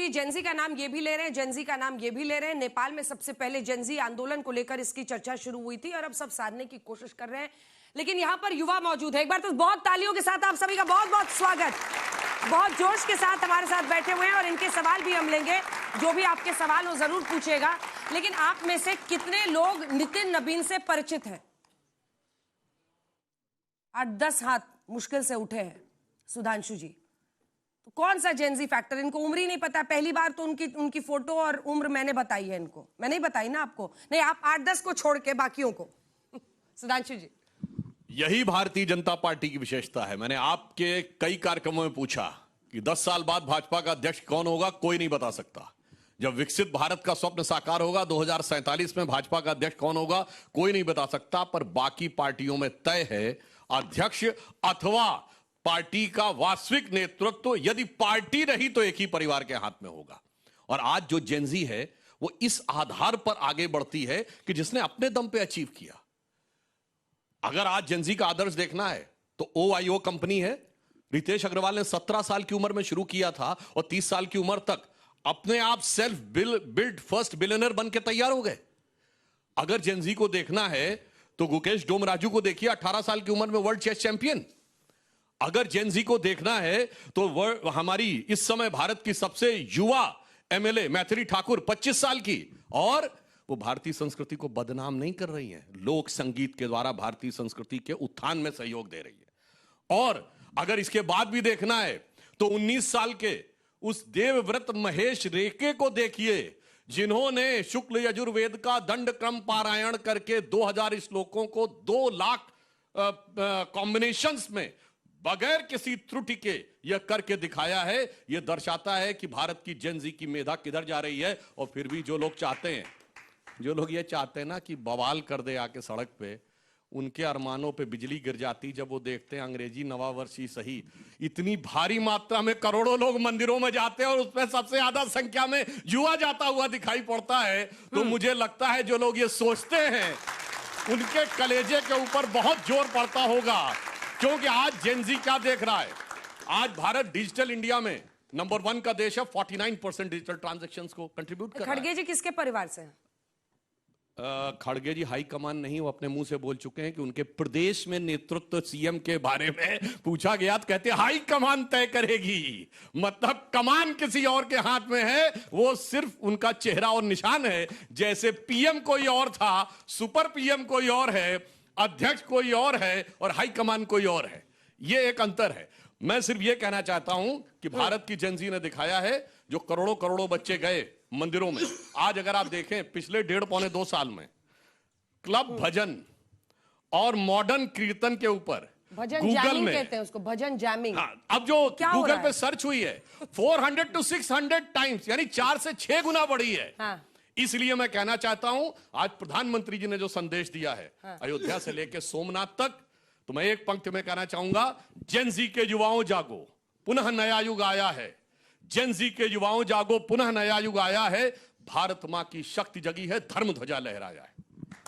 ये जेंजी का नाम ये भी ले रहे हैं, जेंजी का नाम ये भी ले रहे हैं। नेपाल में सबसे पहले जेंजी आंदोलन को लेकर इसकी चर्चा शुरू हुई थी और अब सब साधने की कोशिश कर रहे हैं, लेकिन यहाँ पर युवा मौजूद है। एक बार तो बहुत तालियों के साथ आप सभी का बहुत बहुत स्वागत। बहुत जोश के साथ हमारे साथ बैठे हुए हैं और इनके सवाल भी हम लेंगे। जो भी आपके सवाल हो जरूर पूछेगा, लेकिन आप में से कितने लोग नितिन नबीन से परिचित हैं? 8-10 हाथ मुश्किल से उठे हैं। सुधांशु जी, तो कौन सा जेंजी फैक्टर? इनको उम्र ही नहीं पता। पहली बार तो उनकी फोटो और उम्र मैंने बताई है इनको। मैंने ही बताई ना आपको? नहीं, आप 8-10 को छोड़ के बाकियों को। सुधांशु जी, यही भारतीय जनता पार्टी की विशेषता है। मैंने आपके कई कार्यक्रमों में पूछा कि 10 साल बाद भाजपा का अध्यक्ष कौन होगा, कोई नहीं बता सकता। जब विकसित भारत का स्वप्न साकार होगा 2047 में भाजपा का अध्यक्ष कौन होगा, कोई नहीं बता सकता। पर बाकी पार्टियों में तय है अध्यक्ष अथवा पार्टी का वास्तविक नेतृत्व। यदि पार्टी रही तो एक ही परिवार के हाथ में होगा। और आज जो जेंजी है वो इस आधार पर आगे बढ़ती है कि जिसने अपने दम पे अचीव किया। अगर आज जेंजी का आदर्श देखना है तो OIO कंपनी है। रितेश अग्रवाल ने 17 साल की उम्र में शुरू किया था और 30 साल की उम्र तक अपने आप सेल्फ बिल्ड फर्स्ट बिलियनर बन के तैयार हो गए। अगर जेंजी को देखना है तो गुकेश डोमराजू को देखिए, 18 साल की उम्र में वर्ल्ड चेस चैंपियन। अगर जेंजी को देखना है तो हमारी इस समय भारत की सबसे युवा MLA मैथिली ठाकुर 25 साल की, और वो भारतीय संस्कृति को बदनाम नहीं कर रही है। लोक संगीत के द्वारा भारतीय संस्कृति के उत्थान में सहयोग दे रही है। और अगर इसके बाद भी देखना है तो 19 साल के उस देवव्रत महेश रेके को देखिए, जिन्होंने शुक्ल यजुर्वेद का दंड क्रम पारायण करके 2000 श्लोकों को 2 लाख कॉम्बिनेशंस में बगैर किसी त्रुटि के यह करके दिखाया है। यह दर्शाता है कि भारत की जेंजी की मेधा किधर जा रही है। और फिर भी जो लोग ये चाहते हैं ना कि बवाल कर दे आके सड़क पे, उनके अरमानों पे बिजली गिर जाती जब वो देखते हैं अंग्रेजी नवा वर्ष ही सही, इतनी भारी मात्रा में करोड़ों लोग मंदिरों में जाते हैं और उसमें सबसे ज्यादा संख्या में युवा जाता हुआ दिखाई पड़ता है। तो मुझे लगता है जो लोग ये सोचते हैं उनके कलेजे के ऊपर बहुत जोर पड़ता होगा। क्योंकि आज जेंजी क्या देख रहा है? आज भारत डिजिटल इंडिया में नंबर 1 का देश है। 49% डिजिटल ट्रांजैक्शंस को कंट्रीब्यूट कर रहा है। खड़गे जी किसके परिवार से हैं? खड़गे जी हाई कमान नहीं, वो अपने मुंह से बोल चुके हैं कि उनके प्रदेश में नेतृत्व CM के बारे में पूछा गया तो कहते हाई कमान तय करेगी। मतलब कमान किसी और के हाथ में है, वो सिर्फ उनका चेहरा और निशान है। जैसे PM कोई और था, सुपर PM कोई और है, अध्यक्ष कोई और है और हाई कमान कोई और है। ये एक अंतर है। मैं सिर्फ ये कहना चाहता हूं कि भारत की जेंजी ने दिखाया है, जो करोड़ों करोड़ों बच्चे गए मंदिरों में। आज अगर आप देखें पिछले 1.5-2 साल में क्लब भजन और मॉडर्न कीर्तन के ऊपर गूगल में कहते हैं उसको, भजन जैमिंग। हाँ, अब जो गूगल पे सर्च हुई है 400 to 600 टाइम्स, यानी 4 से 6 गुना बढ़ी है। हाँ। इसलिए मैं कहना चाहता हूं, आज प्रधानमंत्री जी ने जो संदेश दिया है अयोध्या से लेकर सोमनाथ तक, तो मैं एक पंक्ति में कहना चाहूंगा, जेंजी के युवाओं जागो, पुनः नया युग आया है। जेंजी के युवाओं जागो, पुनः नया युग आया है। भारत मां की शक्ति जगी है, धर्म ध्वजा लहराया है।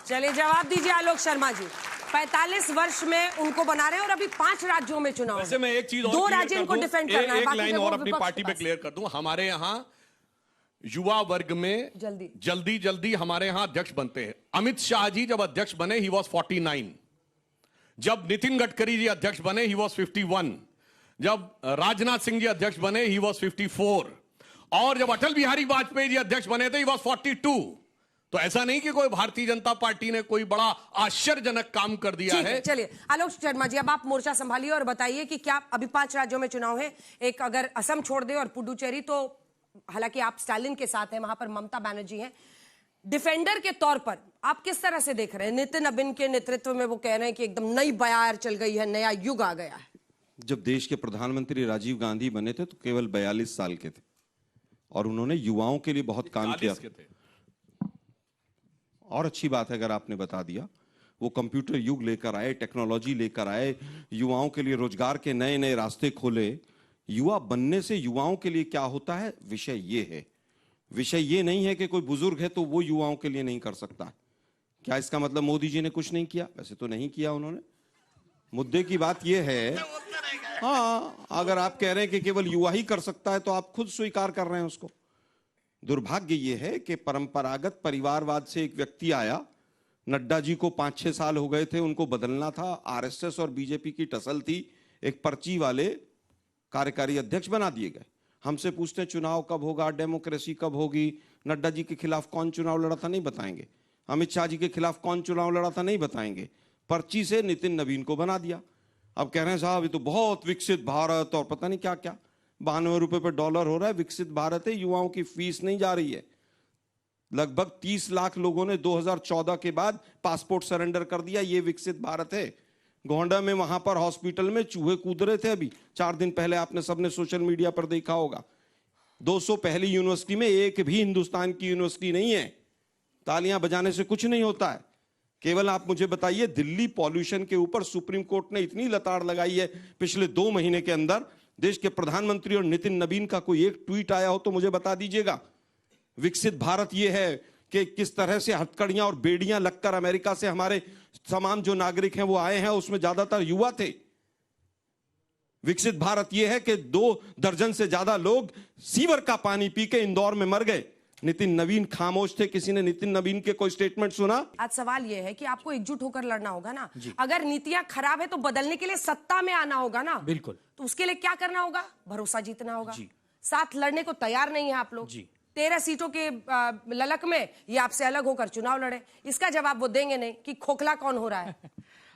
चलिए जवाब दीजिए आलोक शर्मा जी। 45 वर्ष में उनको बना रहे हैं और अभी 5 राज्यों में चुनाव। वैसे मैं एक चीज और 2 राज्य इनको डिफेंड करना है। एक लाइन और अपनी पार्टी पे क्लियर कर दूं, हमारे यहां युवा वर्ग में जल्दी हमारे यहां अध्यक्ष बनते हैं। अमित शाह जी जब अध्यक्ष बने ही वॉज 49, जब नितिन गडकरी जी अध्यक्ष बने ही वॉज 51, जब राजनाथ सिंह जी अध्यक्ष बने ही वॉज 54, और जब अटल बिहारी वाजपेयी जी अध्यक्ष बने थे ही वॉज 42। तो ऐसा नहीं कि कोई भारतीय जनता पार्टी ने कोई बड़ा आश्चर्यजनक काम कर दिया है। चलिए आलोक शर्मा जी, अब आप मोर्चा संभालिए और बताइए कि क्या अभी 5 राज्यों में चुनाव है। एक अगर असम छोड़ दे और पुडुचेरी, तो हालांकि आप स्टालिन के साथ हैं, वहां पर ममता बनर्जी हैं। डिफेंडर के तौर पर आप किस तरह से देख रहे हैं? नितिन नबीन के नेतृत्व में वो कह रहे हैं कि एकदम नई बयार चल गई है, नया युग आ गया है। जब देश के प्रधानमंत्री राजीव गांधी बने थे तो केवल 42 साल के थे और उन्होंने युवाओं के लिए बहुत काम किया थे। और अच्छी बात है अगर आपने बता दिया, वो कंप्यूटर युग लेकर आए, टेक्नोलॉजी लेकर आए, युवाओं के लिए रोजगार के नए नए रास्ते खोले। युवा बनने से युवाओं के लिए क्या होता है, विषय ये है। विषय ये नहीं है कि कोई बुजुर्ग है तो वो युवाओं के लिए नहीं कर सकता। क्या इसका मतलब मोदी जी ने कुछ नहीं किया? वैसे तो नहीं किया उन्होंने। मुद्दे की बात ये है, हाँ, अगर आप कह रहे हैं कि केवल युवा ही कर सकता है तो आप खुद स्वीकार कर रहे हैं उसको। दुर्भाग्य ये है कि परंपरागत परिवारवाद से एक व्यक्ति आया, नड्डा जी को 5-6 साल हो गए थे, उनको बदलना था, आरएसएस और बीजेपी की टसल थी, एक पर्ची वाले कार्यकारी अध्यक्ष बना दिए गए। हमसे पूछते हैं चुनाव कब होगा, डेमोक्रेसी कब होगी, नड्डा जी के खिलाफ कौन चुनाव लड़ा था नहीं बताएंगे, अमित शाह जी के खिलाफ कौन चुनाव लड़ा था नहीं बताएंगे, पर्ची से नितिन नवीन को बना दिया। अब कह रहे हैं साहब ये तो बहुत विकसित भारत और पता नहीं क्या क्या, 92 रुपए पे डॉलर हो रहा है, विकसित भारत है, युवाओं की फीस नहीं जा रही है। लगभग 30 लाख लोगों ने 2014 के बाद पासपोर्ट सरेंडर कर दिया, ये विकसित भारत है। गोंडा में वहां पर हॉस्पिटल में चूहे कूद रहे थे, अभी 4 दिन पहले आपने सबने सोशल मीडिया पर देखा होगा। 200 पहली यूनिवर्सिटी में एक भी हिंदुस्तान की यूनिवर्सिटी नहीं है। तालियां बजाने से कुछ नहीं होता है। केवल आप मुझे बताइए, दिल्ली पॉल्यूशन के ऊपर सुप्रीम कोर्ट ने इतनी लताड़ लगाई है पिछले 2 महीने के अंदर, देश के प्रधानमंत्री और नितिन नवीन का कोई एक ट्वीट आया हो तो मुझे बता दीजिएगा। विकसित भारत ये है कि किस तरह से हथकड़ियां और बेड़ियां लगकर अमेरिका से हमारे तमाम जो नागरिक हैं वो आए हैं, उसमें ज्यादातर युवा थे। विकसित भारत यह है कि 2 दर्जन से ज्यादा लोग सीवर का पानी पी के इंदौर में मर गए। नितिन नवीन खामोश थे, किसी ने नितिन नवीन के कोई स्टेटमेंट सुना? आज सवाल यह है कि आपको एकजुट होकर लड़ना होगा ना। अगर नीतियां खराब है तो बदलने के लिए सत्ता में आना होगा ना। बिल्कुल। तो उसके लिए क्या करना होगा? भरोसा जीतना होगा। साथ लड़ने को तैयार नहीं है आप लोग। 13 सीटों के ललक में ये आपसे अलग होकर चुनाव लड़े, इसका जवाब वो देंगे नहीं कि खोखला कौन हो रहा है।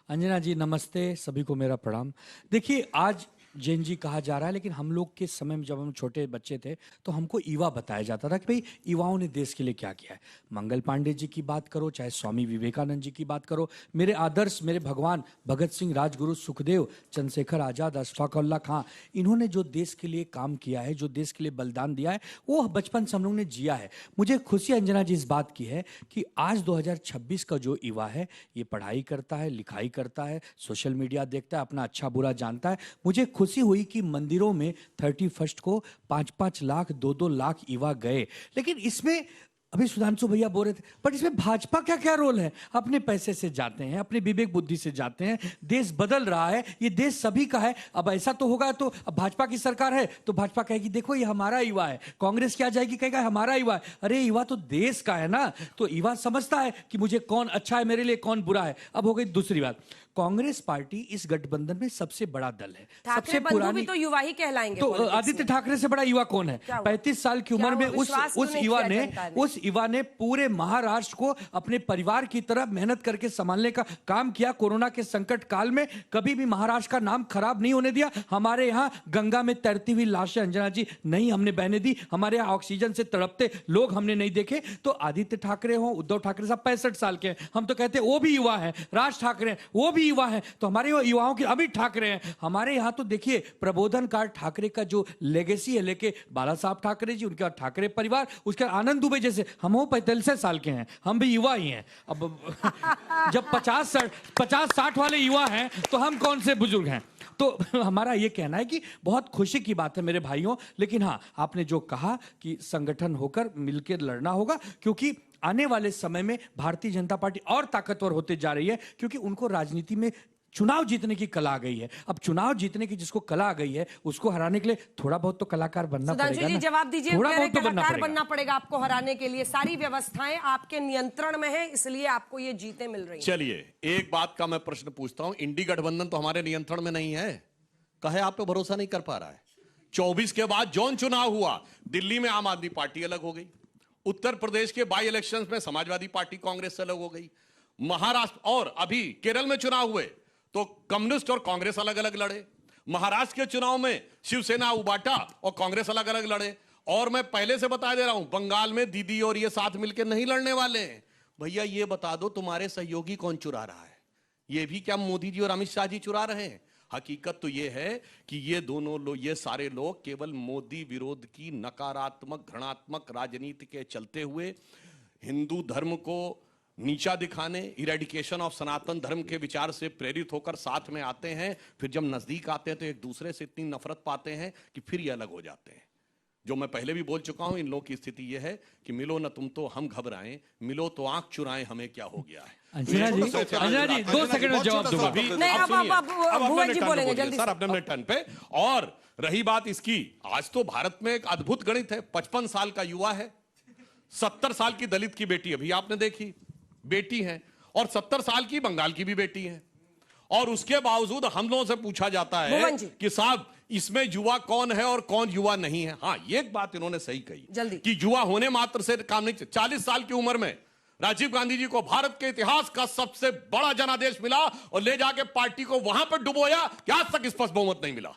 अंजना जी नमस्ते, सभी को मेरा प्रणाम। देखिए आज जैन जी कहा जा रहा है, लेकिन हम लोग के समय में जब हम छोटे बच्चे थे तो हमको युवा बताया जाता था कि भाई युवाओं ने देश के लिए क्या किया है। मंगल पांडे जी की बात करो, चाहे स्वामी विवेकानंद जी की बात करो, मेरे आदर्श, मेरे भगवान भगत सिंह, राजगुरु सुखदेव, चंद्रशेखर आजाद, अशफाक उल्लाह खां, इन्होंने जो देश के लिए काम किया है, जो देश के लिए बलिदान दिया है, वो बचपन से हम लोग ने जिया है। मुझे खुशी अंजना जी इस बात की है कि आज 2026 का जो युवा है ये पढ़ाई करता है, लिखाई करता है, सोशल मीडिया देखता है, अपना अच्छा बुरा जानता है। मुझे खुशी हुई कि मंदिरों में 31 को 5-5 लाख 2-2 लाख युवा गए। लेकिन इसमें अभी सुधांशु भैया बोल रहे थे, पर इसमें भाजपा का क्या रोल है? अपने पैसे से जाते हैं, अपने विवेक बुद्धि से जाते हैं। देश बदल रहा है, ये देश सभी का है। अब ऐसा तो होगा तो अब भाजपा की सरकार है तो भाजपा कहेगी देखो ये हमारा युवा है, कांग्रेस क्या जाएगी कहेगा हमारा युवा है। अरे युवा तो देश का है ना, तो युवा समझता है कि मुझे कौन अच्छा है, मेरे लिए कौन बुरा है। अब हो गई दूसरी बात, कांग्रेस पार्टी इस गठबंधन में सबसे बड़ा दल है, सबसे पुरानी, तो युवा ही कहलाएंगे। तो आदित्य ठाकरे से बड़ा युवा कौन है? 35 साल की उम्र में उस युवा ने पूरे महाराष्ट्र को अपने परिवार की तरह मेहनत करके संभालने का काम किया। कोरोना के संकट काल में कभी भी महाराष्ट्र का नाम खराब नहीं होने दिया। हमारे यहाँ गंगा में तैरती हुई लाशें अंजना जी नहीं हमने बहने दी, हमारे यहाँ ऑक्सीजन से तड़पते लोग हमने नहीं देखे। तो आदित्य ठाकरे हो, उद्धव ठाकरे साहब 65 साल के हैं, हम तो कहते हैं वो भी युवा है। राज ठाकरे वो भी युवा है, तो हमारे युवाओं के अमित ठाकरे हैं। हमारे यहां तो देखिए प्रबोधन कार ठाकरे का जो लेगेसी है, लेके बाला साहब ठाकरे जी, उनका ठाकरे परिवार, उसके आनंद दुबे जैसे, हम हो 45 साल के हैं, हम भी युवा ही हैं। अब जब 50-60 वाले युवा हैं तो हम कौन से बुजुर्ग हैं? तो हमारा ये कहना है कि बहुत खुशी की बात है मेरे भाइयों। लेकिन हाँ, आपने जो कहा कि संगठन होकर मिलकर लड़ना होगा, क्योंकि आने वाले समय में भारतीय जनता पार्टी और ताकतवर होते जा रही है, क्योंकि उनको राजनीति में चुनाव जीतने की कला आ गई है। अब चुनाव जीतने की जिसको कला आ गई है उसको हराने के लिए थोड़ा बहुत तो कलाकार बनना पड़ेगा ना। जवाब दीजिए, थोड़ा बहुत तो कलाकार बनना पड़ेगा आपको हराने के लिए। सारी व्यवस्थाएं आपके नियंत्रण में है, इसलिए आपको ये जीतें मिल रही हैं। चलिए एक बात का मैं प्रश्न पूछता हूं, इंडी गठबंधन तो हमारे नियंत्रण में नहीं है, कहे आप पे भरोसा नहीं कर पा रहा है। 24 के बाद जौन चुनाव हुआ, दिल्ली में आम आदमी पार्टी अलग हो गई, उत्तर प्रदेश के बाई इलेक्शंस में समाजवादी पार्टी कांग्रेस से अलग हो गई, महाराष्ट्र और अभी केरल में चुनाव हुए तो कम्युनिस्ट और कांग्रेस अलग अलग लड़े, महाराष्ट्र के चुनाव में शिवसेना उबाटा और कांग्रेस अलग अलग लड़े। और मैं पहले से बता दे रहा हूं, बंगाल में दीदी और ये साथ मिलकर नहीं लड़ने वाले हैं। भैया ये बता दो तुम्हारे सहयोगी कौन चुरा रहा है? ये भी क्या मोदी जी और अमित शाह जी चुरा रहे हैं? हकीकत तो ये है कि ये दोनों लोग, ये सारे लोग केवल मोदी विरोध की नकारात्मक घृणात्मक राजनीति के चलते हुए हिंदू धर्म को नीचा दिखाने, इरेडिकेशन ऑफ सनातन धर्म के विचार से प्रेरित होकर साथ में आते हैं। फिर जब नजदीक आते हैं तो एक दूसरे से इतनी नफरत पाते हैं कि फिर ये अलग हो जाते हैं। जो मैं पहले भी बोल चुका हूं, इन लोगों की स्थिति यह है कि मिलो न तुम तो हम घबराएं, मिलो तो आंख चुराएं हमें क्या हो गया है। अंजना जी 2 सेकंड में जवाब दूंगा। सर अपने अपने टर्न पे। और रही बात इसकी, आज तो भारत में एक अद्भुत गणित है, 55 साल का युवा है, 70 साल की दलित की बेटी अभी आपने देखी, बेटी है, और 70 साल की बंगाल की भी बेटी है, और उसके बावजूद हम लोगों से पूछा जाता है भुवन जी। कि साहब इसमें युवा कौन है और कौन युवा नहीं है। हाँ, ये एक बात इन्होंने सही कही जल्दी। कि युवा होने मात्र से काम नहीं। 40 साल की उम्र में राजीव गांधी जी को भारत के इतिहास का सबसे बड़ा जनादेश मिला और ले जाके पार्टी को वहां पर डुबोया कि आज तक स्पष्ट बहुमत नहीं मिला।